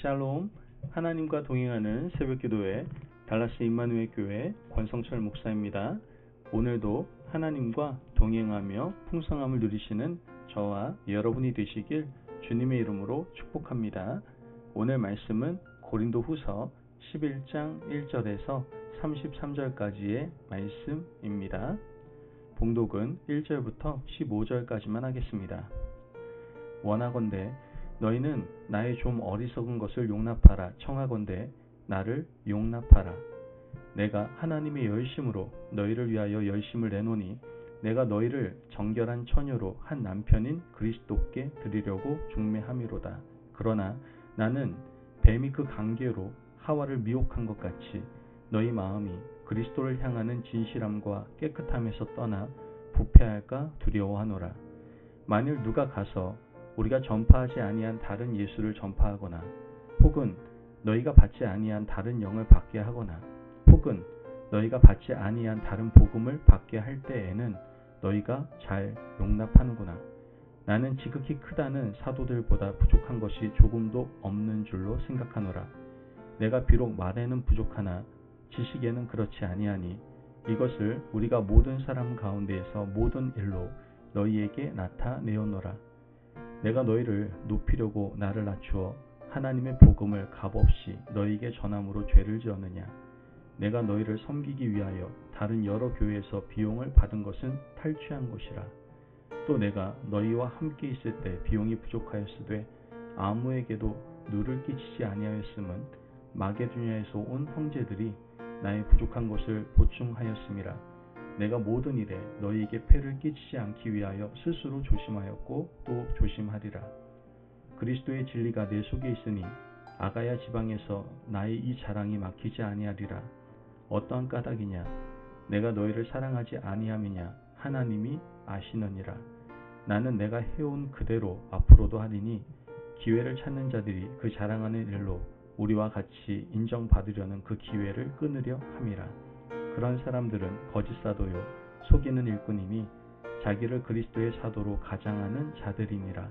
샬롬, 하나님과 동행하는 새벽기도회 달라스 임마누엘 교회 권성철 목사입니다. 오늘도 하나님과 동행하며 풍성함을 누리시는 저와 여러분이 되시길 주님의 이름으로 축복합니다. 오늘 말씀은 고린도 후서 11장 1절에서 33절까지의 말씀입니다. 봉독은 1절부터 15절까지만 하겠습니다. 원하건대 너희는 나의 좀 어리석은 것을 용납하라. 청하건대 나를 용납하라. 내가 하나님의 열심으로 너희를 위하여 열심을 내노니 내가 너희를 정결한 처녀로 한 남편인 그리스도께 드리려고 중매함이로다. 그러나 나는 뱀이 그 관계로 하와를 미혹한 것 같이 너희 마음이 그리스도를 향하는 진실함과 깨끗함에서 떠나 부패할까 두려워하노라. 만일 누가 가서 우리가 전파하지 아니한 다른 예수를 전파하거나 혹은 너희가 받지 아니한 다른 영을 받게 하거나 혹은 너희가 받지 아니한 다른 복음을 받게 할 때에는 너희가 잘 용납하는구나. 나는 지극히 크다는 사도들보다 부족한 것이 조금도 없는 줄로 생각하노라. 내가 비록 말에는 부족하나 지식에는 그렇지 아니하니 이것을 우리가 모든 사람 가운데에서 모든 일로 너희에게 나타내었노라. 내가 너희를 높이려고 나를 낮추어 하나님의 복음을 값없이 너희에게 전함으로 죄를 지었느냐. 내가 너희를 섬기기 위하여 다른 여러 교회에서 비용을 받은 것은 탈취한 것이라. 또 내가 너희와 함께 있을 때 비용이 부족하였으되 아무에게도 누를 끼치지 아니하였음은 마게도냐에서 온 형제들이 나의 부족한 것을 보충하였음이라. 내가 모든 일에 너희에게 폐를 끼치지 않기 위하여 스스로 조심하였고 또 조심하리라. 그리스도의 진리가 내 속에 있으니 아가야 지방에서 나의 이 자랑이 막히지 아니하리라. 어떠한 까닭이냐? 내가 너희를 사랑하지 아니함이냐? 하나님이 아시느니라. 나는 내가 해온 그대로 앞으로도 하리니 기회를 찾는 자들이 그 자랑하는 일로 우리와 같이 인정받으려는 그 기회를 끊으려 함이라. 그런 사람들은 거짓 사도요 속이는 일꾼이니 자기를 그리스도의 사도로 가장하는 자들이니라.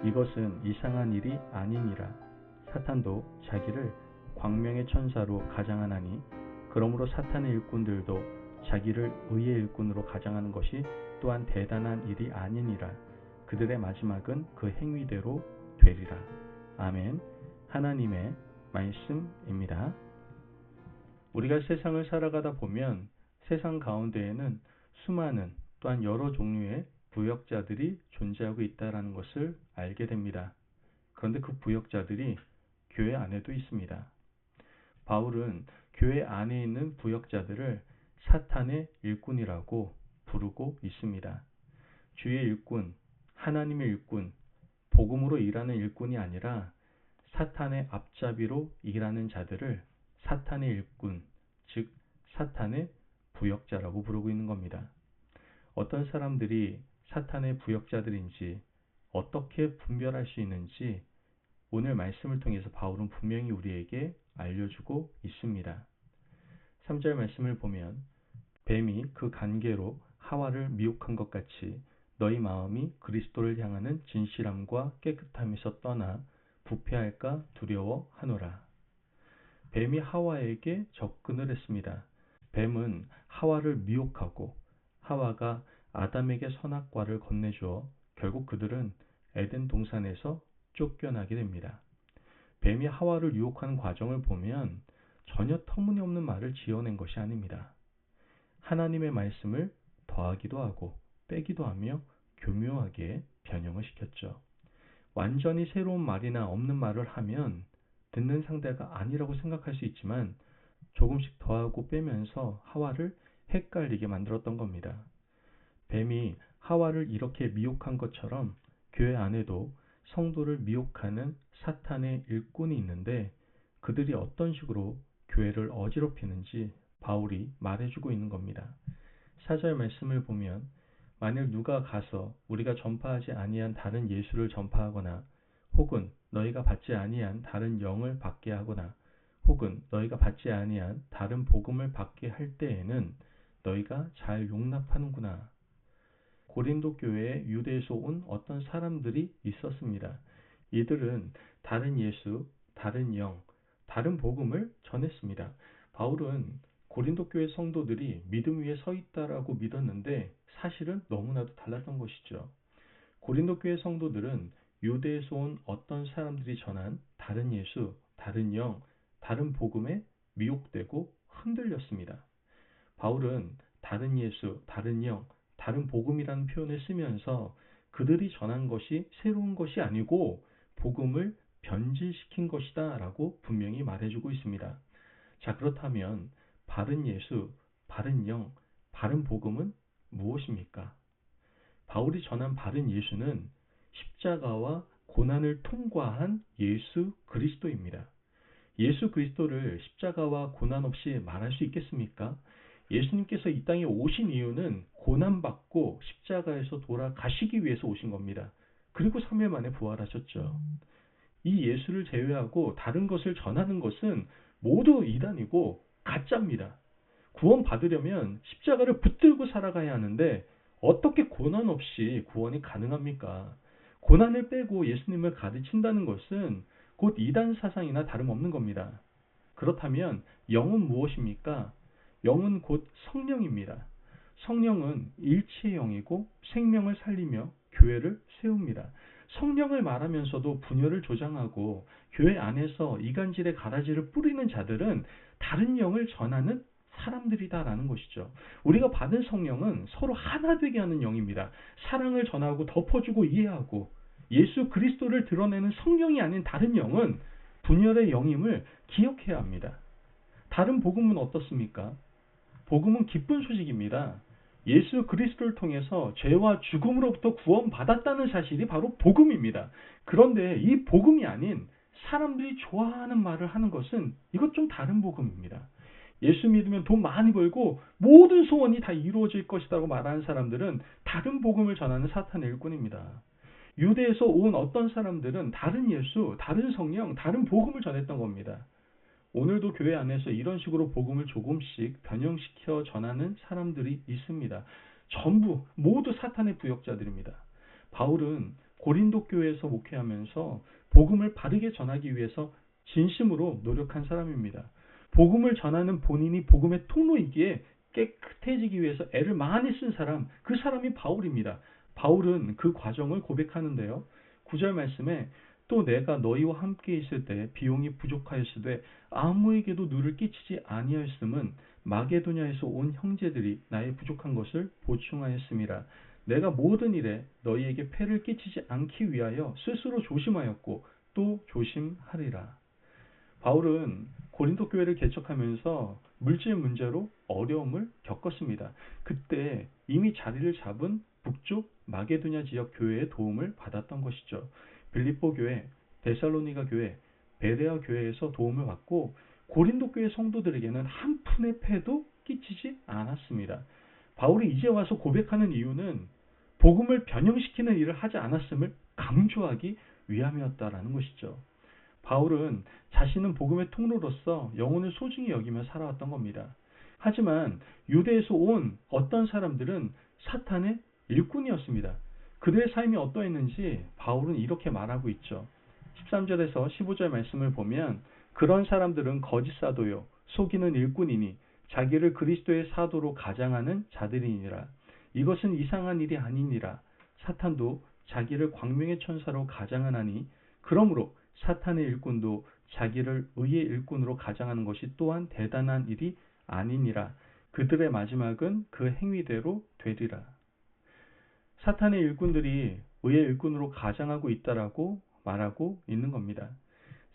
이것은 이상한 일이 아니니라. 사탄도 자기를 광명의 천사로 가장하나니 그러므로 사탄의 일꾼들도 자기를 의의 일꾼으로 가장하는 것이 또한 대단한 일이 아니니라. 그들의 마지막은 그 행위대로 되리라. 아멘. 하나님의 말씀입니다. 우리가 세상을 살아가다 보면 세상 가운데에는 수많은 또한 여러 종류의 부역자들이 존재하고 있다는 것을 알게 됩니다. 그런데 그 부역자들이 교회 안에도 있습니다. 바울은 교회 안에 있는 부역자들을 사탄의 일꾼이라고 부르고 있습니다. 주의 일꾼, 하나님의 일꾼, 복음으로 일하는 일꾼이 아니라 사탄의 앞잡이로 일하는 자들을 사탄의 일꾼, 즉 사탄의 부역자라고 부르고 있는 겁니다. 어떤 사람들이 사탄의 부역자들인지 어떻게 분별할 수 있는지 오늘 말씀을 통해서 바울은 분명히 우리에게 알려주고 있습니다. 3절 말씀을 보면 뱀이 그 관계로 하와를 미혹한 것 같이 너희 마음이 그리스도를 향하는 진실함과 깨끗함에서 떠나 부패할까 두려워하노라. 뱀이 하와에게 접근을 했습니다. 뱀은 하와를 미혹하고 하와가 아담에게 선악과를 건네주어 결국 그들은 에덴 동산에서 쫓겨나게 됩니다. 뱀이 하와를 유혹하는 과정을 보면 전혀 터무니없는 말을 지어낸 것이 아닙니다. 하나님의 말씀을 더하기도 하고 빼기도 하며 교묘하게 변형을 시켰죠. 완전히 새로운 말이나 없는 말을 하면 듣는 상대가 아니라고 생각할 수 있지만 조금씩 더하고 빼면서 하와를 헷갈리게 만들었던 겁니다. 뱀이 하와를 이렇게 미혹한 것처럼 교회 안에도 성도를 미혹하는 사탄의 일꾼이 있는데 그들이 어떤 식으로 교회를 어지럽히는지 바울이 말해주고 있는 겁니다. 4절 말씀을 보면 만일 누가 가서 우리가 전파하지 아니한 다른 예수를 전파하거나 혹은 너희가 받지 아니한 다른 영을 받게 하거나 혹은 너희가 받지 아니한 다른 복음을 받게 할 때에는 너희가 잘 용납하는구나. 고린도 교회에 유대에서 온 어떤 사람들이 있었습니다. 이들은 다른 예수, 다른 영, 다른 복음을 전했습니다. 바울은 고린도 교회 성도들이 믿음 위에 서 있다라고 믿었는데 사실은 너무나도 달랐던 것이죠. 고린도 교회 성도들은 유대에서 온 어떤 사람들이 전한 다른 예수, 다른 영, 다른 복음에 미혹되고 흔들렸습니다. 바울은 다른 예수, 다른 영, 다른 복음이라는 표현을 쓰면서 그들이 전한 것이 새로운 것이 아니고 복음을 변질시킨 것이다 라고 분명히 말해주고 있습니다. 자, 그렇다면 바른 예수, 바른 영, 바른 복음은 무엇입니까? 바울이 전한 바른 예수는 십자가와 고난을 통과한 예수 그리스도입니다. 예수 그리스도를 십자가와 고난 없이 말할 수 있겠습니까? 예수님께서 이 땅에 오신 이유는 고난받고 십자가에서 돌아가시기 위해서 오신 겁니다. 그리고 3일 만에 부활하셨죠. 이 예수를 제외하고 다른 것을 전하는 것은 모두 이단이고 가짜입니다. 구원 받으려면 십자가를 붙들고 살아가야 하는데 어떻게 고난 없이 구원이 가능합니까? 고난을 빼고 예수님을 가르친다는 것은 곧 이단 사상이나 다름없는 겁니다. 그렇다면 영은 무엇입니까? 영은 곧 성령입니다. 성령은 일치의 영이고 생명을 살리며 교회를 세웁니다. 성령을 말하면서도 분열을 조장하고 교회 안에서 이간질의 가라지를 뿌리는 자들은 다른 영을 전하는 사람들이다라는 것이죠. 우리가 받은 성령은 서로 하나 되게 하는 영입니다. 사랑을 전하고 덮어주고 이해하고 예수 그리스도를 드러내는 성령이 아닌 다른 영은 분열의 영임을 기억해야 합니다. 다른 복음은 어떻습니까? 복음은 기쁜 소식입니다. 예수 그리스도를 통해서 죄와 죽음으로부터 구원받았다는 사실이 바로 복음입니다. 그런데 이 복음이 아닌 사람들이 좋아하는 말을 하는 것은 이것 좀 다른 복음입니다. 예수 믿으면 돈 많이 벌고 모든 소원이 다 이루어질 것이라고 말하는 사람들은 다른 복음을 전하는 사탄의 일꾼입니다. 유대에서 온 어떤 사람들은 다른 예수, 다른 성령, 다른 복음을 전했던 겁니다. 오늘도 교회 안에서 이런 식으로 복음을 조금씩 변형시켜 전하는 사람들이 있습니다. 전부 모두 사탄의 부역자들입니다. 바울은 고린도 교회에서 목회하면서 복음을 바르게 전하기 위해서 진심으로 노력한 사람입니다. 복음을 전하는 본인이 복음의 통로이기에 깨끗해지기 위해서 애를 많이 쓴 사람, 그 사람이 바울입니다. 바울은 그 과정을 고백하는데요. 9절 말씀에 또 내가 너희와 함께 있을 때 비용이 부족하였으되 아무에게도 누를 끼치지 아니하였음은 마게도냐에서 온 형제들이 나의 부족한 것을 보충하였음이라. 내가 모든 일에 너희에게 폐를 끼치지 않기 위하여 스스로 조심하였고 또 조심하리라. 바울은 고린도 교회를 개척하면서 물질 문제로 어려움을 겪었습니다. 그때 이미 자리를 잡은 북쪽 마게도냐 지역 교회의 도움을 받았던 것이죠. 빌립보 교회, 데살로니가 교회, 베레아 교회에서 도움을 받고 고린도 교회 성도들에게는 한 푼의 폐도 끼치지 않았습니다. 바울이 이제 와서 고백하는 이유는 복음을 변형시키는 일을 하지 않았음을 강조하기 위함이었다라는 것이죠. 바울은 자신은 복음의 통로로서 영혼을 소중히 여기며 살아왔던 겁니다. 하지만 유대에서 온 어떤 사람들은 사탄의 일꾼이었습니다. 그들의 삶이 어떠했는지 바울은 이렇게 말하고 있죠. 13절에서 15절 말씀을 보면 그런 사람들은 거짓 사도요 속이는 일꾼이니 자기를 그리스도의 사도로 가장하는 자들이니라. 이것은 이상한 일이 아니니라. 사탄도 자기를 광명의 천사로 가장하나니 그러므로 사탄의 일꾼도 자기를 의의 일꾼으로 가장하는 것이 또한 대단한 일이 아니니라. 그들의 마지막은 그 행위대로 되리라. 사탄의 일꾼들이 의의 일꾼으로 가장하고 있다라고 말하고 있는 겁니다.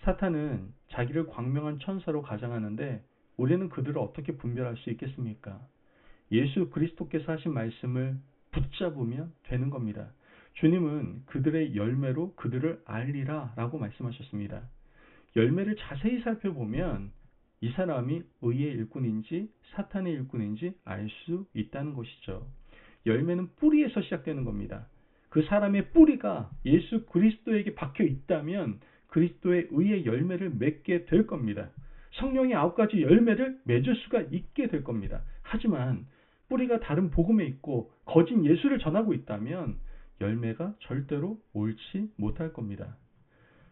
사탄은 자기를 광명한 천사로 가장하는데 우리는 그들을 어떻게 분별할 수 있겠습니까? 예수 그리스도께서 하신 말씀을 붙잡으면 되는 겁니다. 주님은 그들의 열매로 그들을 알리라 라고 말씀하셨습니다. 열매를 자세히 살펴보면 이 사람이 의의 일꾼인지 사탄의 일꾼인지 알 수 있다는 것이죠. 열매는 뿌리에서 시작되는 겁니다. 그 사람의 뿌리가 예수 그리스도에게 박혀 있다면 그리스도의 의의 열매를 맺게 될 겁니다. 성령의 9가지 열매를 맺을 수가 있게 될 겁니다. 하지만 뿌리가 다른 복음에 있고 거짓 예수를 전하고 있다면 열매가 절대로 옳지 못할 겁니다.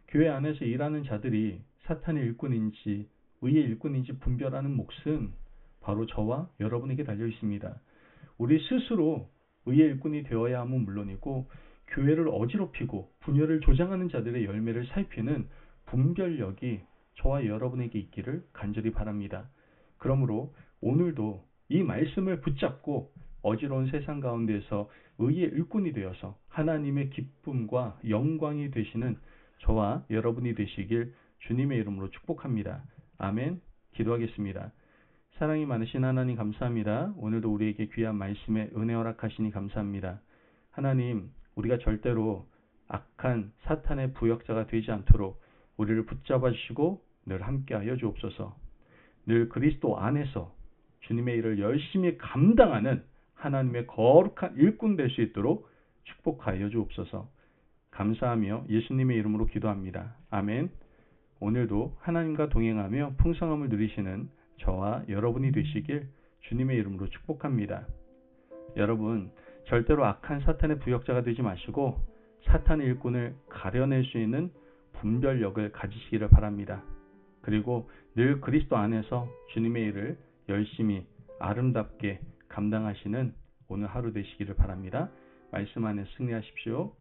교회 안에서 일하는 자들이 사탄의 일꾼인지 의의 일꾼인지 분별하는 몫은 바로 저와 여러분에게 달려 있습니다. 우리 스스로 의의 일꾼이 되어야 함은 물론이고 교회를 어지럽히고 분열을 조장하는 자들의 열매를 살피는 분별력이 저와 여러분에게 있기를 간절히 바랍니다. 그러므로 오늘도 이 말씀을 붙잡고 어지러운 세상 가운데서 의의 일꾼이 되어서 하나님의 기쁨과 영광이 되시는 저와 여러분이 되시길 주님의 이름으로 축복합니다. 아멘. 기도하겠습니다. 사랑이 많으신 하나님 감사합니다. 오늘도 우리에게 귀한 말씀에 은혜 허락하시니 감사합니다. 하나님, 우리가 절대로 악한 사탄의 부역자가 되지 않도록 우리를 붙잡아 주시고 늘 함께하여 주옵소서. 늘 그리스도 안에서 주님의 일을 열심히 감당하는 하나님의 거룩한 일꾼 될 수 있도록 축복하여 주옵소서. 감사하며 예수님의 이름으로 기도합니다. 아멘. 오늘도 하나님과 동행하며 풍성함을 누리시는 저와 여러분이 되시길 주님의 이름으로 축복합니다. 여러분, 절대로 악한 사탄의 부역자가 되지 마시고 사탄의 일꾼을 가려낼 수 있는 분별력을 가지시기를 바랍니다. 그리고 늘 그리스도 안에서 주님의 일을 열심히 아름답게 감당하시는 오늘 하루 되시기를 바랍니다. 말씀 안에 승리하십시오.